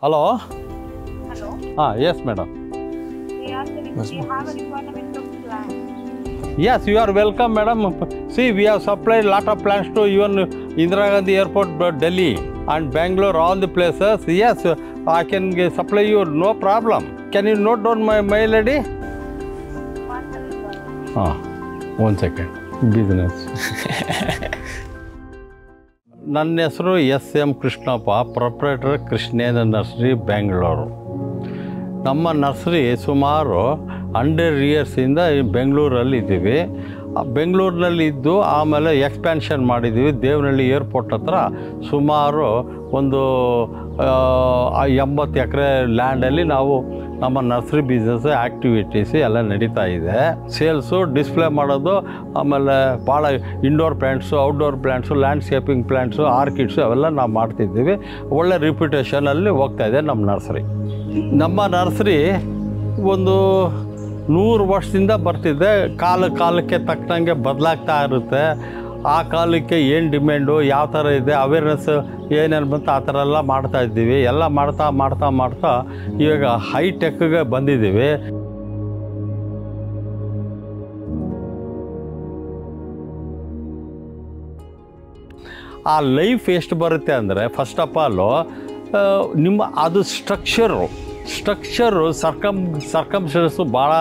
Hello? Hello? Yes, madam. We have a requirement of plants. Yes, you are welcome, madam. See, we have supplied lot of plants to even Indira Gandhi Airport, Delhi and Bangalore, all the places. Yes, I can supply you, no problem. Can you note down my mail ID? One second. Business. ನನ್ನ ಹೆಸರು SM Krishnappa, proprietor Krishnendra nursery, Bengaluru. ನಮ್ಮ nursery ಸುಮಾರು 100 ಇಯರ್ಸಿಂದ ಬೆಂಗಳೂರಲ್ಲಿ ಇದ್ದೀವಿ. ಬೆಂಗಳೂರಿನಲ್ಲಿ ಇದ್ದು ಆಮೇಲೆ expansion ಮಾಡಿದ್ದೀವಿ. ದೇವನಹಳ್ಳಿ ಏರ್ಪೋರ್ಟ್ ಹತ್ರ ಸುಮಾರು ಒಂದು 80 ಎಕರೆ ಲ್ಯಾಂಡಲ್ಲಿ ನಾವು ನಮ್ಮ ನರ್ಸರಿ ಬಿಸ್ನೆಸ್ ಆ್ಯಕ್ಟಿವಿಟೀಸ್ ಎಲ್ಲ ನಡೀತಾ ಇದೆ. ಸೇಲ್ಸು, ಡಿಸ್ಪ್ಲೇ ಮಾಡೋದು, ಆಮೇಲೆ ಭಾಳ indoor plants, outdoor plants, landscaping plants, orchids ಅವೆಲ್ಲ ನಾವು ಮಾಡ್ತಿದ್ದೀವಿ. ಒಳ್ಳೆ ರಿಪ್ಯುಟೇಷನಲ್ಲಿ ಹೋಗ್ತಾಯಿದೆ ನಮ್ಮ ನರ್ಸರಿ. ನಮ್ಮ ನರ್ಸರಿ ಒಂದು 100 ವರ್ಷದಿಂದ ಬರ್ತಿದ್ದೆ. ಕಾಲಕ್ಕೆ ತಕ್ಕಂಗೆ ಬದಲಾಗ್ತಾ ಇರುತ್ತೆ. ಆ ಕಾಲಕ್ಕೆ ಏನು ಡಿಮ್ಯಾಂಡು, ಯಾವ ಥರ ಇದೆ, ಅವೇರ್ನೆಸ್ ಏನೇನು ಬಂತು ಆ ಥರ ಎಲ್ಲ ಮಾಡ್ತಾಯಿದ್ದೀವಿ. ಎಲ್ಲ ಮಾಡ್ತಾ ಇವಾಗ ಹೈಟೆಕ್ಗೆ ಬಂದಿದ್ದೀವಿ. ಆ ಲೈಫ್ ಎಷ್ಟು ಬರುತ್ತೆ ಅಂದರೆ, ಫಸ್ಟ್ ಆಫ್ ಆಲು ನಿಮ್ಮ ಅದು ಸ್ಟ್ರಕ್ಚರು ಸರ್ಕಮ್ಸ್ಟೆನ್ಸು ಭಾಳ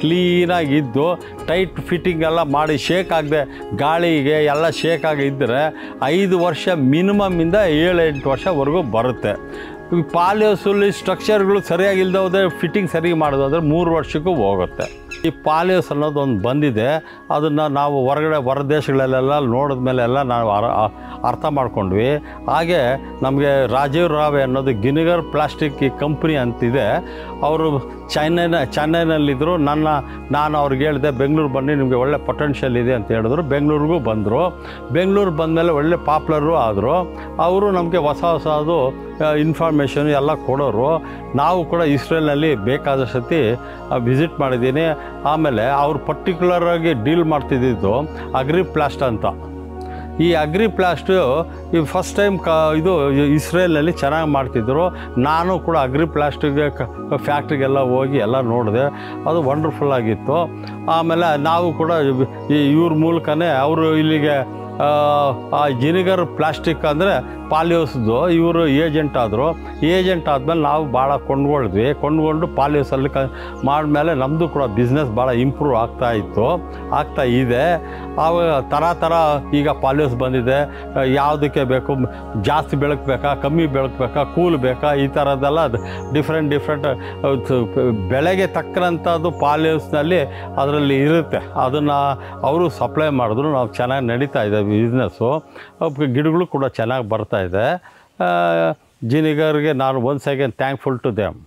ಕ್ಲೀನಾಗಿದ್ದು ಟೈಟ್ ಫಿಟ್ಟಿಂಗ್ ಎಲ್ಲ ಮಾಡಿ ಶೇಕ್ ಆಗದೆ, ಗಾಳಿಗೆ ಎಲ್ಲ ಶೇಕ್ ಆಗಿದ್ದರೆ 5 ವರ್ಷ ಮಿನಿಮಮ್ಮಿಂದ 7-8 ವರ್ಷವರೆಗೂ ಬರುತ್ತೆ. ಈ ಪಾಲಿಯೋಸಲ್ಲಿ ಸ್ಟ್ರಕ್ಚರ್ಗಳು ಸರಿಯಾಗಿಲ್ಲದೆ ಹೋದರೆ, ಫಿಟ್ಟಿಂಗ್ ಸರಿ ಮಾಡೋದಾದರೆ 3 ವರ್ಷಕ್ಕೂ ಹೋಗುತ್ತೆ. ಈ ಪಾಲಿಯೋಸ್ ಅನ್ನೋದು ಒಂದು ಬಂದಿದೆ. ಅದನ್ನು ನಾವು ಹೊರದೇಶಗಳಲ್ಲೆಲ್ಲ ನೋಡಿದ ಮೇಲೆಲ್ಲ ನಾವು ಅರ್ಥ ಮಾಡ್ಕೊಂಡ್ವಿ. ಹಾಗೆ ನಮಗೆ ರಾಜೀವ್ ರಾವ್ ಅನ್ನೋದು ಗಿನಿಗರ್ ಪ್ಲಾಸ್ಟಿಕ್ ಕಂಪ್ನಿ ಅಂತಿದೆ. ಅವರು ಚೆನ್ನೈನಲ್ಲಿದ್ದರು. ನಾನು ಅವ್ರಿಗೆ ಹೇಳಿದೆ, ಬೆಂಗಳೂರು ಬನ್ನಿ, ನಿಮಗೆ ಒಳ್ಳೆ ಪೊಟೆನ್ಷಿಯಲ್ ಇದೆ ಅಂತ ಹೇಳಿದ್ರು. ಬೆಂಗಳೂರಿಗೂ ಬಂದರು. ಬೆಂಗಳೂರು ಬಂದಮೇಲೆ ಒಳ್ಳೆ ಪಾಪ್ಯುಲರು ಆದರು. ಅವರು ನಮಗೆ ಹೊಸದು ಇನ್ಫಾರ್ಮೇಷನ್ ಎಲ್ಲ ಕೊಡೋರು. ನಾವು ಕೂಡ ಇಸ್ರೇಲ್ನಲ್ಲಿ ಬೇಕಾದಷ್ಟು ಸತಿ ವಿಸಿಟ್ ಮಾಡಿದ್ದೀನಿ. ಆಮೇಲೆ ಅವ್ರು ಪರ್ಟಿಕ್ಯುಲರಾಗಿ ಡೀಲ್ ಮಾಡ್ತಿದ್ದಿದ್ದು ಅಗ್ರಿಪ್ಲಾಸ್ಟ್ ಅಂತ. ಈ ಅಗ್ರಿಪ್ಲಾಸ್ಟು ಈ ಫಸ್ಟ್ ಟೈಮ್ ಇದು ಇಸ್ರೇಲ್ನಲ್ಲಿ ಚೆನ್ನಾಗಿ ಮಾಡ್ತಿದ್ದರು. ನಾನು ಕೂಡ ಅಗ್ರಿಪ್ಲಾಸ್ಟಿಗೆ ಫ್ಯಾಕ್ಟ್ರಿಗೆಲ್ಲ ಹೋಗಿ ಎಲ್ಲ ನೋಡಿದೆ. ಅದು ವಂಡರ್ಫುಲ್ಲಾಗಿತ್ತು. ಆಮೇಲೆ ನಾವು ಕೂಡ ಇವ್ರ ಮೂಲಕನೇ ಅವರು ಇಲ್ಲಿಗೆ ಜಿನಿಗರ್ ಪ್ಲಾಸ್ಟಿಕ್ ಅಂದರೆ ಪಾಲಿಯೋಸ್ದು ಇವರು ಏಜೆಂಟ್ ಆದರು. ಏಜೆಂಟ್ ಆದಮೇಲೆ ನಾವು ಭಾಳ ಕೊಂಡ್ಕೊಂಡು ಪಾಲಿಯೋಸಲ್ಲಿ ಮಾಡಿದ್ಮೇಲೆ ನಮ್ಮದು ಕೂಡ ಬಿಸ್ನೆಸ್ ಭಾಳ ಇಂಪ್ರೂವ್ ಆಗ್ತಾ ಇದೆ. ಆವಾಗ ಥರ ಈಗ ಪಾಲಿಯೋಸ್ ಬಂದಿದೆ. ಯಾವುದಕ್ಕೆ ಬೇಕು, ಜಾಸ್ತಿ ಬೆಳಕು ಬೇಕಾ, ಕಮ್ಮಿ ಬೆಳಕು ಬೇಕಾ, ಕೂಲ್ ಬೇಕಾ, ಈ ಥರದ್ದೆಲ್ಲ ಡಿಫ್ರೆಂಟ್ ಬೆಳೆಗೆ ತಕ್ಕಂಥದ್ದು ಪಾಲಿಯೋಸ್ನಲ್ಲಿ ಅದರಲ್ಲಿ ಇರುತ್ತೆ. ಅದನ್ನು ಅವರು ಸಪ್ಲೈ ಮಾಡಿದ್ರು. ನಾವು ಚೆನ್ನಾಗಿ ನಡೀತಾ ಇದೆ ಬಿಸ್ನೆಸ್ಸು. ಗಿಡಗಳು ಕೂಡ ಚೆನ್ನಾಗಿ ಬರ್ತಾಯಿದೆ. ಜಿನಿಗರ್ಗೆ ನಾನು once again thankful to them.